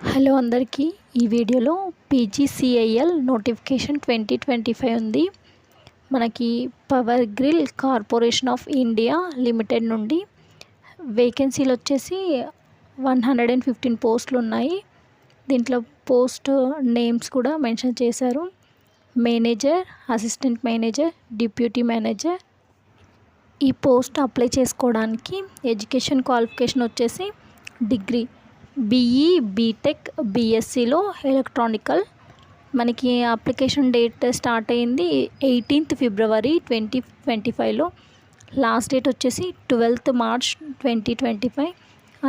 Hello అందరికీ ఈ వీడియోలో పీజీసీఐఎల్ నోటిఫికేషన్ 2025 ఉంది. మనకి power grid corporation of India limited నుండి వేకెన్సీలు వచ్చేసి 115 పోస్టులు ఉన్నాయి. దీంట్లో పోస్ట్ నేమ్స్ కూడా మెన్షన్ చేశారు. Manager, assistant manager, deputy manager. ఈ పోస్ట్ అప్లై చేసుకోవడానికి ఎడ్యుకేషన్ క్వాలిఫికేషన్ వచ్చేసి డిగ్రీ బీఈ, బీటెక్, బీఎస్సీలో ఎలక్ట్రానికల్. మనకి అప్లికేషన్ డేట్ స్టార్ట్ అయింది 18th February 2025లో. లాస్ట్ డేట్ వచ్చేసి 12th March 2025.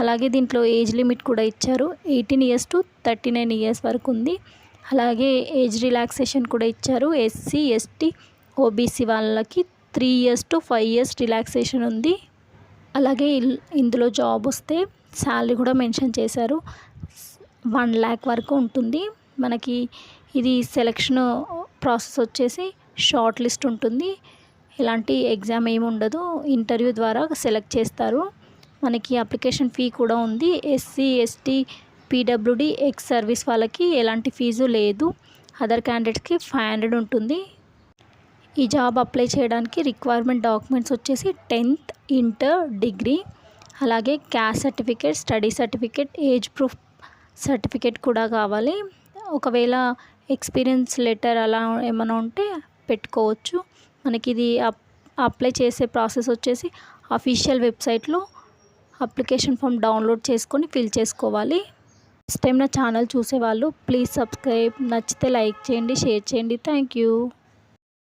అలాగే దీంట్లో ఏజ్ లిమిట్ కూడా ఇచ్చారు. 18 years to 39 years వరకు ఉంది. అలాగే ఏజ్ రిలాక్సేషన్ కూడా ఇచ్చారు. ఎస్సీ, ఎస్టీ, ఓబీసీ వాళ్ళకి 3 years to 5 years రిలాక్సేషన్ ఉంది. అలాగే ఇందులో జాబ్ వస్తే శాలరీ కూడా మెన్షన్ చేశారు. 1 lakh వరకు ఉంటుంది. మనకి ఇది సెలక్షన్ ప్రాసెస్ వచ్చేసి షార్ట్ లిస్ట్ ఉంటుంది. ఎలాంటి ఎగ్జామ్ ఏమి ఉండదు, ఇంటర్వ్యూ ద్వారా సెలెక్ట్ చేస్తారు. మనకి అప్లికేషన్ ఫీ కూడా ఉంది. SC, ST, PWD, ex service వాళ్ళకి ఎలాంటి ఫీజు లేదు. అదర్ క్యాండిడేట్స్కి 500 ఉంటుంది. ఈ జాబ్ అప్లై చేయడానికి రిక్వైర్మెంట్ డాక్యుమెంట్స్ వచ్చేసి 10th, ఇంటర్, డిగ్రీ, అలాగే caste certificate, study certificate, age proof certificate కూడా కావాలి. ఒకవేళ ఎక్స్పీరియన్స్ లెటర్ అలా ఏమైనా ఉంటే పెట్టుకోవచ్చు. మనకి ఇది అప్లై చేసే ప్రాసెస్ వచ్చేసి అఫీషియల్ వెబ్సైట్లో అప్లికేషన్ ఫామ్ డౌన్లోడ్ చేసుకొని ఫిల్ చేసుకోవాలి. నెక్స్ట్ టైం నా ఛానల్ చూసేవాళ్ళు ప్లీజ్ సబ్స్క్రైబ్. నచ్చితే లైక్ చేయండి, షేర్ చేయండి. Thank you.